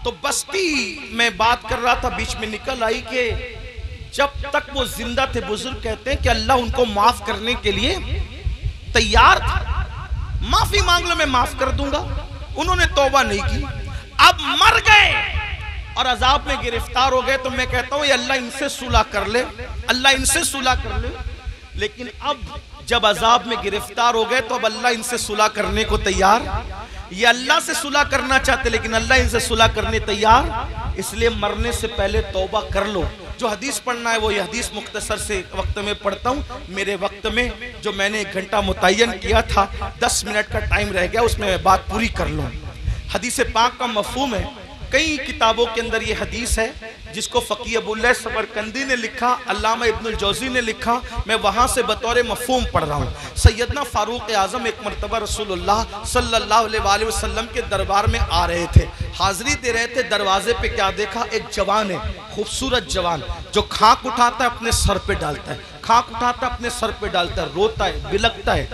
تو بستی میں بات کر رہا تھا، بیچ میں نکل آئی کہ جب تک وہ زندہ تھے بزرگ کہتے ہیں کہ اللہ ان کو معاف کرنے کے لیے تیار تھا، معافی مانگ لو میں معاف کر دوں گا، انہوں نے توبہ نہیں کی، اب مر گئے اور عذاب میں گرفتار ہو گئے، تو میں کہتا ہوں یہ اللہ ان سے صلح کر لے، اللہ ان سے صلح کر لے۔ لیکن اب جب عذاب میں گرفتار ہو گئے تو اب اللہ ان سے صلح کرنے کو تیار، یہ اللہ سے صلح کرنا چاہتے لیکن اللہ ان سے صلح کرنے تیار، اس لیے مرنے سے پہلے توبہ کر لو۔ جو حدیث پڑھنا ہے وہ یہ حدیث مختصر سے وقت میں پڑھتا ہوں، میرے وقت میں جو میں نے 1 گھنٹہ متعین کیا تھا 10 منٹ کا ٹائم رہ گیا، اس میں میں بات پوری کر لوں۔ حدیث پاک کا مفہوم ہے، کئی کتابوں کے اندر یہ حدیث ہے جس کو فقیہ ابو اللیث سمرقندی نے لکھا، علامہ ابن الجوزی نے لکھا، میں وہاں سے بطور مفہوم پڑھ رہا ہوں۔ سیدنا فاروق اعظم ایک مرتبہ رسول اللہ صلی اللہ علیہ وآلہ وسلم کے دربار میں آ رہے تھے، حاضری دے رہے تھے، دروازے پہ کیا دیکھا؟ ایک جوان ہے، خوبصورت جوان، جو کھانک اٹھاتا ہے اپنے سر پہ ڈالتا ہے، کھانک اٹھاتا ہے اپنے سر پہ ڈالتا ہے، روتا ہے، بلکتا ہے،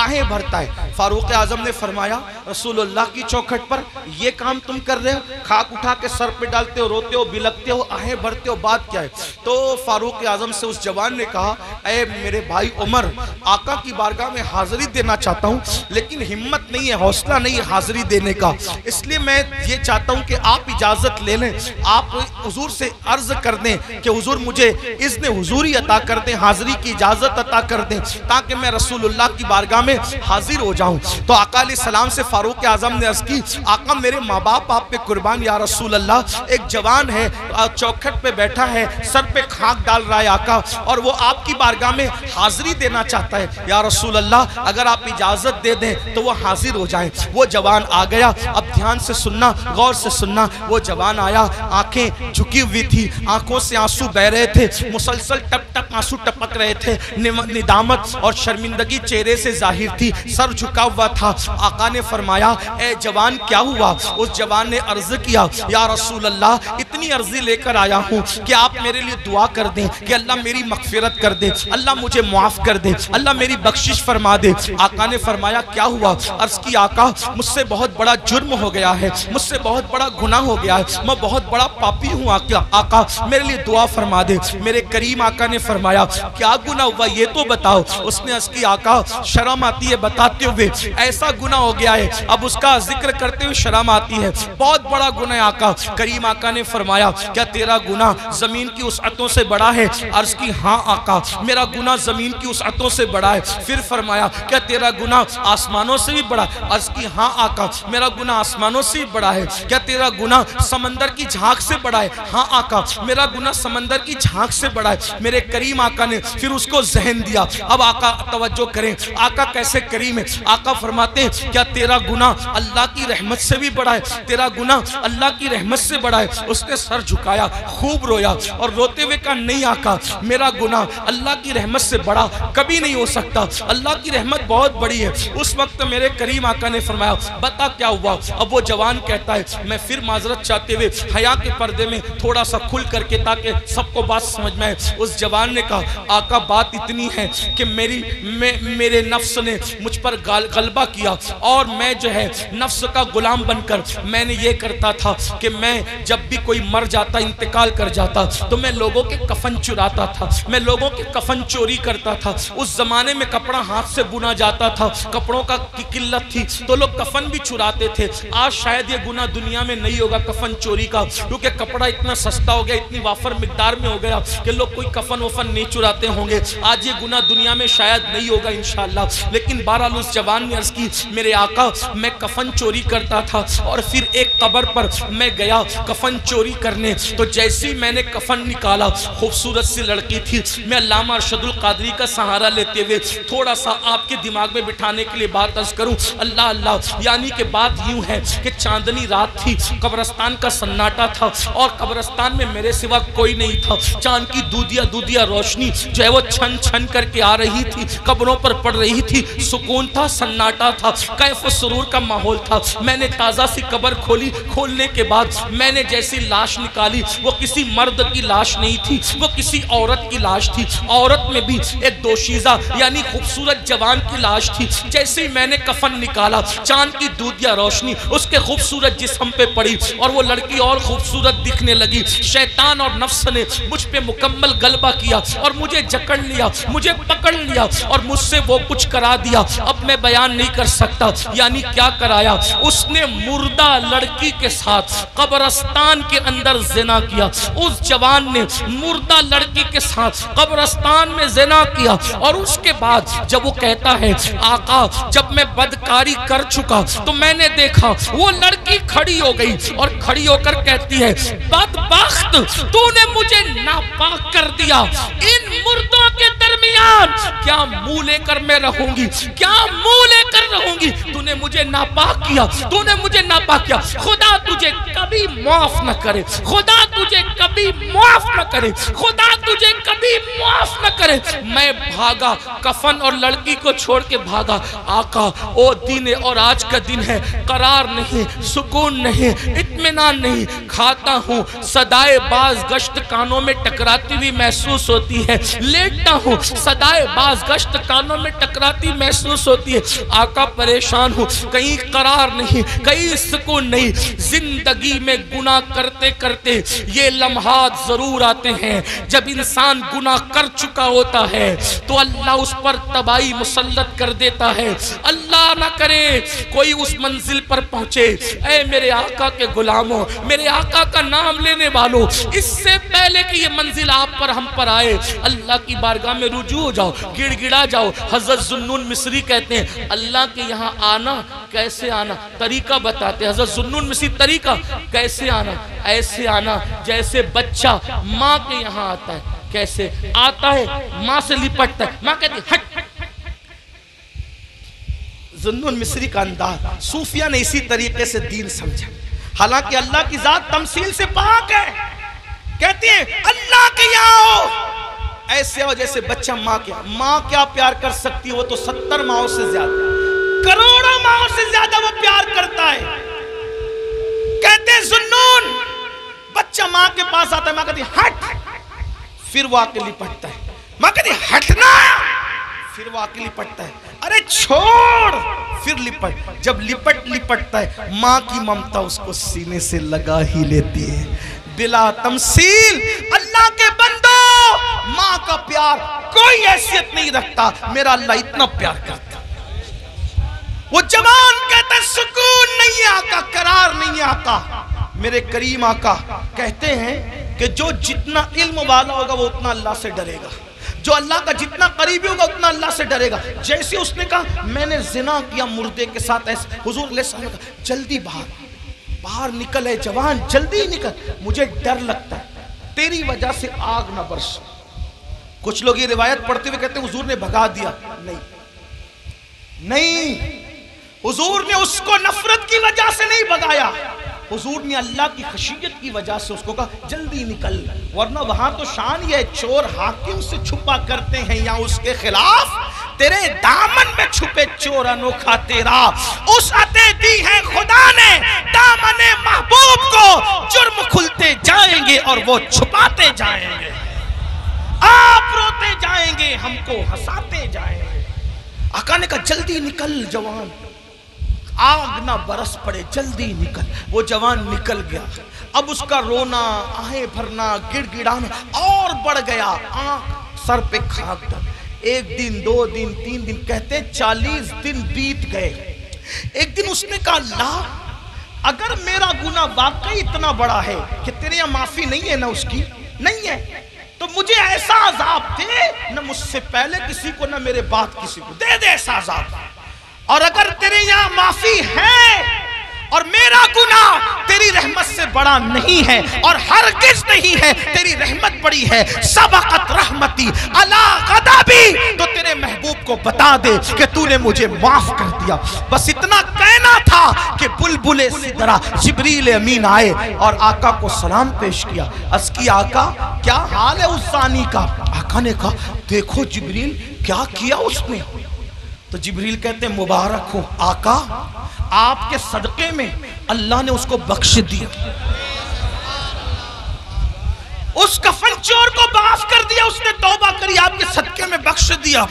آہیں بھرتا ہے۔ فاروق اعظم نے فرمایا رسول اللہ کی چوکھٹ پر یہ کام تم کر رہے ہو، کھانک اٹھا کے سر پہ ڈالتے ہو، روتے ہو، بلکتے ہو، آہیں بھرتے ہو، بات کیا ہے؟ تو فاروق اعظم سے اس جوان نے کہا اے میرے بھائی عمر، آقا کی بارگاہ میں حاضری دینا چاہتا ہوں لیکن ہمت نہیں ہے، حوصلہ نہیں ہے حاضری دینے کا، اس لیے میں یہ چاہتا ہوں کہ آپ اجازت لے لیں، آپ حضور سے عرض کر دیں کہ حضور مجھے اذن حضوری عطا کر دیں، حاضری کی اجازت عطا کر دیں تاکہ میں رسول اللہ کی بارگاہ میں حاضر ہو جاؤں۔ تو آقا علیہ السلام سے فاروق اعظم نے عرض کی آقا میرے ماں باپ آپ پہ قربان یا رسول اللہ، ایک جوان ہے چوکھٹ پہ بیٹھا ہے، سر پہ خاک ڈال رہا ہے آقا، اور وہ آپ کی بارگاہ میں حاضری دینا چاہتا ہے یا رسول اللہ، اگر آپ اجازت دے دیں تو وہ حاضر ہو جائیں۔ وہ جوان آ گیا، اب دھیان سے سننا، غور سے سننا، وہ جوان آیا، آنکھیں جھکی ہوئی تھی، آنکھوں سے آنسو بہ رہے تھے، مسلسل ٹپ ٹپ آنسو ٹپک رہے تھے، ندامت اور شرمندگی چہرے سے ظاہر تھی، سر جھکا ہوا تھا۔ آقا نے فرمایا اے جوان کیا ہوا؟ اس جوان نے عرض کیا یا رسول اللہ اتنی عرضی لے کر آیا ہوں کہ آپ میرے لیے دعا کر دیں کہ اللہ میری مغفرت کر دے، اللہ مجھے معاف کر دے، اللہ میری بخشش فرما دے۔ آقا نے فرمایا کیا ہوا؟ عرض کی آقا مجھ سے بہت بڑا جرم ہو گیا ہے، مجھ سے بہت بڑا گناہ ہو گیا ہے، میں بہت بڑا پاپی ہوں آقا میرے لیے دعا فرما دے۔ میرے کریم آقا نے فرمایا کیا گناہ ہوا یہ تو بتاؤ۔ اس نے عرض کی آقا شرم آتی ہے بتاتے ہوئے، ایسا گناہ ہو گیا ہے اب اس کا ذکر کرتے ہوئے شرم آتی ہے، بہت بڑا گناہ ہے آقا۔ کریم آقا نے فرمایا کیا تیرا گناہ زمین کی وسعتوں سے بڑا ہے؟ عرض کی ہاں آقا میرا گناہ زمین کی وسعتوں سے بڑا ہے۔ پھر فرمایا کیا تیرا گناہ آسمانوں سے بھی بڑا ہے؟ عرض کی ہاں آقا میرا گناہ آسمانوں سے بھی بڑا ہے۔ کیا تیرا گناہ سمندر کی جھانک سے بڑا ہے؟ ہاں آقا میرا گناہ سمندر کی جھانک سے بڑا ہے۔ میرے کریم آقا نے پھر اس کو ذہن دیا۔ اب آقا توجہ کریں، آقا کیسے کریم ہے۔ آقا فرماتے ہیں کیا تیرا گناہ اللہ کی رحمت سے بھی بڑا ہے؟ تیرا گناہ اللہ کی رحمت سے بڑا ہے۔ اس نے سر جھکایا، خوب رویا اور روتے ہوئے کہا نہیں آقا میرا گناہ اللہ کی رحمت سے بڑا کبھی نہیں ہو سکتا، اللہ کی رحمت بہت بڑی ہے۔ اس وقت میرے کریم آقا نے فرمایا بتا کیا ہوا؟ اب وہ جوان کہتا ہے میں پھر معذرت چاہتے ہوئے حیا کے پردے میں تھوڑا سا کھل کر کے تاکہ سب کو بات سمجھ میں آئے، اس جوان نے کہا آقا بات اتنی ہے کہ میرے نفس نے مجھ پر غلبہ کیا اور میں جو ہے نفس کا غلام بن کر میں نے یہ کرتا تھا کہ میں جب بھی کوئی مر جاتا انتقال کر جاتا تو میں لوگوں کے کفن چراتا تھا، میں لوگوں کے کفن چوری کرتا تھا۔ اس زمانے میں کپڑا ہاتھ سے بنا جاتا تھا، کپڑوں کا قلت تھی تو لوگ کفن بھی چراتے تھے۔ آج شاید یہ گناہ دنیا میں نہیں ہوگا کفن چوری کا، کیونکہ کپڑا اتنا سستا ہو گیا، اتنی وافر مقدار میں ہو گیا کہ لوگ کوئی کفن وفن نہیں چراتے ہوں گے۔ آج یہ گناہ دنیا میں شاید نہیں ہوگا انشاءاللہ، لیکن بہرحال اس جوان نے عرض کی میرے آقا میں کفن چوری کرتا تھا اور پھر ایک قبر پر میں گیا کفن چوری کرنے، تو جیسی میں نے کفن نکالا خوبصورت سی لڑکی تھی۔ میں علامہ ارشد القادری کا سہارا لیتے ہوئے تھوڑا سا آپ کے دماغ میں بٹھانے کے لیے بات عرض کروں، اللہ اللہ، یعنی کہ بات یوں ہے کہ چاندنی رات تھی، قبرستان کا سناٹا تھا اور قبرستان میں میرے سوا کوئی نہیں تھا۔ چاند کی دودیا روشنی جو ہے وہ چھن چھن کر کے آ رہی تھی، قبروں پر پڑ رہی تھی، سکون تھا، سناٹا تھا، کیف و سرور کا ماحول تھا۔ میں نے تازہ سی قبر کھولی، کھولنے کے بعد میں نے جیسی لاش نکالی وہ کسی مرد کی لاش نہیں تھی، وہ کسی عورت کی لاش تھی، عورت میں بھی ایک دوشیزہ یعنی خوبصورت جوان کی لاش تھی. جیسے ہی میں نے کفن نکالا چاند کی دودیا روشنی اس کے خوبصورت جسم پہ پڑی اور وہ لڑکی اور خوبصورت دکھنے لگی. شیطان اور نفس نے مجھ پہ مکمل غلبہ کیا اور مجھے جکڑ لیا, مجھے پکڑ لیا اور مجھ سے وہ کچھ کرا دیا. اب میں بیان نہیں کر سکتا. یعنی کیا کرایا؟ اس نے مردہ لڑکی کے ساتھ قبرستان کے اندر زنا کیا. اس جوان نے مردہ لڑکی کے ساتھ قبرستان میں زنا کیا. اور اس کے بعد جب وہ کہتا ہے آقا جب میں بدکاری کر چکا تو میں نے دیکھا وہ لڑکی کھڑی ہو گئی اور کھڑی ہو کر کہتی ہے بدبخت تو نے مجھے ناپاک کر دیا. ان مردوں کے درمیان کیا منہ لے کر میں رہوں گی؟ کیا منہ لے کر رہوں گی؟ تو نے مجھے ناپاک کیا, تو نے مجھے ناپاک کیا. خدا تجھے کبھی معاف نہ کرے, خدا تجھے کبھی معاف نہ کرے, خدا تجھے کبھی معاف نہ کرے. میں بھاگا, کفن اور لڑکی کو چھوڑ کے بھاگا. آقا او دن اور آج کا دن ہے, قرار نہیں, سکون نہیں, اطمینان نہیں. کھاتا ہوں صدائے باز گشت کانوں میں ٹکراتی ہوئی محسوس ہوتی ہے. لیٹتا ہوں صدائے باز گشت کانوں میں ٹکراتی محسوس ہوتی ہے. آقا پریشان ہوں, کہیں قرار نہیں, کہیں سکون نہیں. زندگی میں گناہ کرتے کرتے یہ لمحات ضرور آتے ہیں جب انسان گناہ کر چکا ہوتا ہے تو اللہ اس پر تباہی مسلط کر دیتا ہے. اللہ نہ کرے کوئی اس منزل پر پہنچے. اے میرے آقا کے غلاموں, میرے آقا کا نام لینے والوں, اس سے پہلے کہ یہ منزل آپ پر ہم پر آئے اللہ کی بارگاہ میں رجوع ہو جاؤ, گڑ گڑا جاؤ. حضرت ذوالنون مصری کہتے ہیں اللہ کے یہاں آنا کیسے آنا, طریقہ بتاتے ہیں. حضرت ذوالنون مصری طریقہ کیسے آنا, ایسے آنا جیسے بچہ ماں کے یہاں آتا ہے. کیسے آتا ہے؟ ماں سے لپٹتا ہے, ماں کہتی ہے ہٹ. ذوالنون مصری کا انداز صوفیہ نے اسی طریقے سے دین سمجھا. حالانکہ اللہ کی ذات تمثیل سے پاک ہے. کہتی ہیں اللہ کے یہاں ہو, ایسے ہو جیسے بچہ ماں کے. ماں کیا پیار کر سکتی ہے؟ وہ تو 70 ماؤں سے زیادہ, کروڑوں ماؤں سے زیادہ وہ پیار کرتا ہے. کہتے ہیں ذوالنون, بچہ ماں کے پاس آتا ہے, ماں کہتی ہے ہٹ, پھر وہ آکے لپٹتا ہے. ماں کہتی ہے ہٹنا, پھر وہ آکے لپٹتا ہے. ارے چھوڑ, پھر لپٹ. جب لپٹتا ہے ماں کی ممتا اس کو سینے سے لگا ہی لیتی ہے. بلا تمثیل اللہ کے بندو, ماں کا پیار کوئی حیثیت نہیں رکھتا. میرا اللہ اتنا پیار کرتا. وہ جوان کہتا ہے سکون نہیں ہے آقا, قرار نہیں ہے آقا. میرے کریم آقا کہتے ہیں کہ جو جتنا علم والا ہوگا وہ اتنا اللہ سے ڈرے گا, جو اللہ کا جتنا قریبی ہوگا اتنا اللہ سے ڈرے گا. جیسے اس نے کہا میں نے زنا کیا مردے کے ساتھ, ایسے حضور علیہ السلام نے کہا جلدی باہر نکل, ہے جوان جلدی نکل, مجھے ڈر لگتا ہے تیری وجہ سے آگ نہ برس. کچھ لوگ یہ روایت پڑھتے ہوئے کہتے ہیں حضور نے بھگا دیا. نہیں, حضور نے اس کو نفرت کی وجہ سے نہیں بھگایا, حضور نے اللہ کی خشیت کی وجہ سے اس کو کہا جلدی نکل. ورنہ وہاں تو شان یہ چور حاکم سے چھپا کرتے ہیں یا اس کے خلاف, تیرے دامن میں چھپے چور انوکھا تیرا. اس عطے دی ہے خدا نے دامن محبوب کو, جرم کھلتے جائیں گے اور وہ چھپاتے جائیں گے. آپ روتے جائیں گے, ہم کو ہنساتے جائیں گے. آقا نے کہا جلدی نکل جوان, آگ نہ برس پڑے, جلدی نکل. وہ جوان نکل گیا. اب اس کا رونا, آہیں بھرنا, گڑ گڑانا اور بڑھ گیا. آنکھ سر پہ خاک ڈال. 1 دن 2 دن 3 دن, کہتے 40 دن بیت گئے. ایک دن اس نے کہا اللہ اگر میرا گناہ واقعی اتنا بڑا ہے کہ تیرے یہاں معافی نہیں ہے, نہ اس کی نہیں ہے, تو مجھے ایسا عذاب دے, نہ مجھ سے پہلے کسی کو نہ میرے بعد کسی کو, دے ایسا عذاب. اور اگر تیرے یہاں معافی ہے اور میرا گناہ تیری رحمت سے بڑا نہیں ہے, اور ہرگز نہیں ہے, تیری رحمت بڑی ہے, سبقت رحمتی علی غضبی, تو تیرے محبوب کو بتا دے کہ تو نے مجھے معاف کر دیا. بس اتنا کہنا تھا کہ بلبل سدرہ جبریل امین آئے اور آقا کو سلام پیش کیا. عرض کی آقا کیا حال ہے اس زانی کا؟ آقا نے کہا دیکھو جبریل کیا کیا اس نے. تو جبریل کہتے ہیں مبارک ہو آقا, آپ کے صدقے میں اللہ نے اس کو بخش دیا. اس کفن چور کو معاف کر دیا، اس نے توبہ کری، آپ کے صدقے میں بخش دیا۔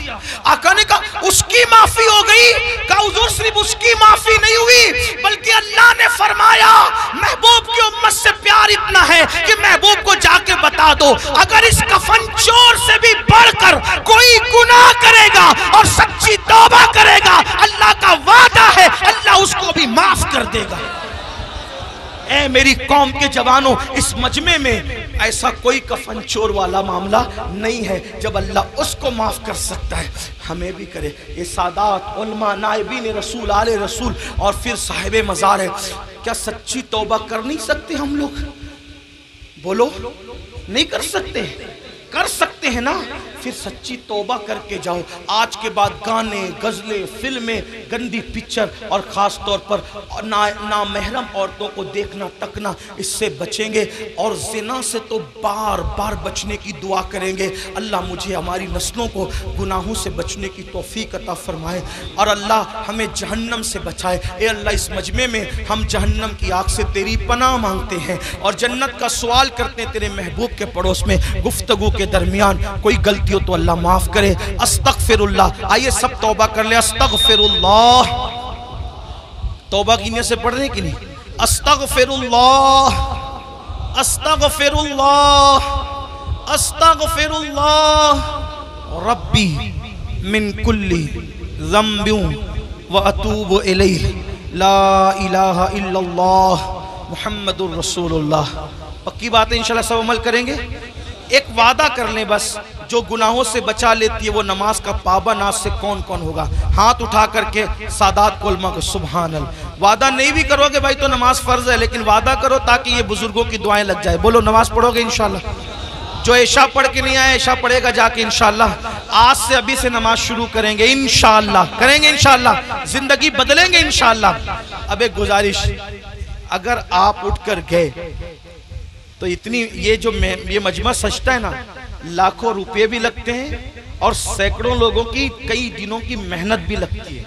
آقا نے کہا اس کی معافی ہو گئی، کہا حضور صرف اس کی معافی نہیں ہوئی بلکہ اللہ نے فرمایا محبوب کی امت سے پیار اتنا ہے کہ محبوب کو جا کے بتا دو اگر اس کفن چور سے بھی بڑھ کر کوئی گناہ کرے گا اور سچی توبہ کرے گا، اللہ کا وعدہ ہے اللہ اس کو بھی معاف کر دے گا۔ اے میری قوم کے جوانوں، اس مجمع میں ایسا کوئی کفن چور والا معاملہ نہیں ہے، جب اللہ اس کو معاف کر سکتا ہے ہمیں بھی کرے۔ یہ سادات علماء نائبین رسول آل رسول اور پھر صاحب مزار ہے، کیا سچی توبہ کر نہیں سکتے ہم لوگ؟ بولو نہیں کر سکتے؟ کر سکتے ہیں نا، پھر سچی توبہ کر کے جاؤ۔ آج کے بعد گانے، غزلیں، فلمیں، گندی پکچر اور خاص طور پر نامحرم عورتوں کو دیکھنا تکنا، اس سے بچیں گے، اور زنا سے تو بار بار بچنے کی دعا کریں گے۔ اللہ مجھے ہماری نسلوں کو گناہوں سے بچنے کی توفیق عطا فرمائے، اور اللہ ہمیں جہنم سے بچائے۔ اے اللہ اس مجمع میں ہم جہنم کی آگ سے تیری پناہ مانگتے ہیں اور جنت کا سوال کرتے ہیں تیرے محبوب کے پڑوس میں۔ گفتگو کے درمیان کوئی غلطی ہو تو اللہ معاف کرے۔ استغفر اللہ، آئیے سب توبہ کر لیں۔ استغفر اللہ، توبہ کی نیت سے پڑھ رہے ہیں کہ نہیں؟ استغفر اللہ، استغفر اللہ، استغفر اللہ ربی من کل ذنب واتوب الیہ، لا الہ الا اللہ محمد الرسول اللہ۔ پکی بات ہے، انشاءاللہ سب عمل کریں گے۔ ایک وعدہ کر لیں بس، جو گناہوں سے بچا لیتی ہے وہ نماز کا پابند آج سے کون کون ہوگا؟ ہاتھ اٹھا کر کے سادات کو علماء کو سبحان اللہ۔ وعدہ نہیں بھی کرو گے بھائی تو نماز فرض ہے، لیکن وعدہ کرو تاکہ یہ بزرگوں کی دعائیں لگ جائے۔ بولو نماز پڑھو گے انشاءاللہ؟ جو عشاء پڑھ کے نہیں آئے عشاء پڑھے گا جا کے انشاءاللہ۔ آج سے ابھی سے نماز شروع کریں گے انشاءاللہ، کریں گے انشاءاللہ، زندگی بدلیں گے انشاءاللہ۔ اب ایک گزارش، اگر آپ اٹھ کر گئے تو اتنی یہ مجمع سجتا ہے نا، لاکھوں روپے بھی لگتے ہیں اور سینکڑوں لوگوں کی کئی دنوں کی محنت بھی لگتی ہے۔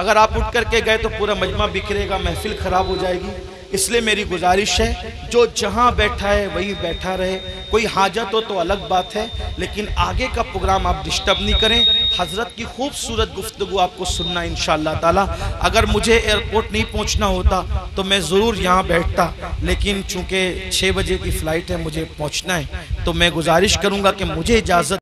اگر آپ اٹھ کر کے گئے تو پورا مجمع بکھرے گا، محفل خراب ہو جائے گی۔ اس لیے میری گزارش ہے جو جہاں بیٹھا ہے وہی بیٹھا رہے، کوئی حاجت ہو تو الگ بات ہے، لیکن آگے کا پروگرام آپ ڈسٹرب نہیں کریں۔ حضرت کی خوبصورت گفتگو آپ کو سننا انشاءاللہ تعالی۔ اگر مجھے ایئرپورٹ نہیں پہنچنا ہوتا تو میں ضرور یہاں بیٹھتا، لیکن چونکہ 6 بجے کی فلائٹ ہے مجھے پہنچنا ہے، تو میں گزارش کروں گا کہ مجھے اجازت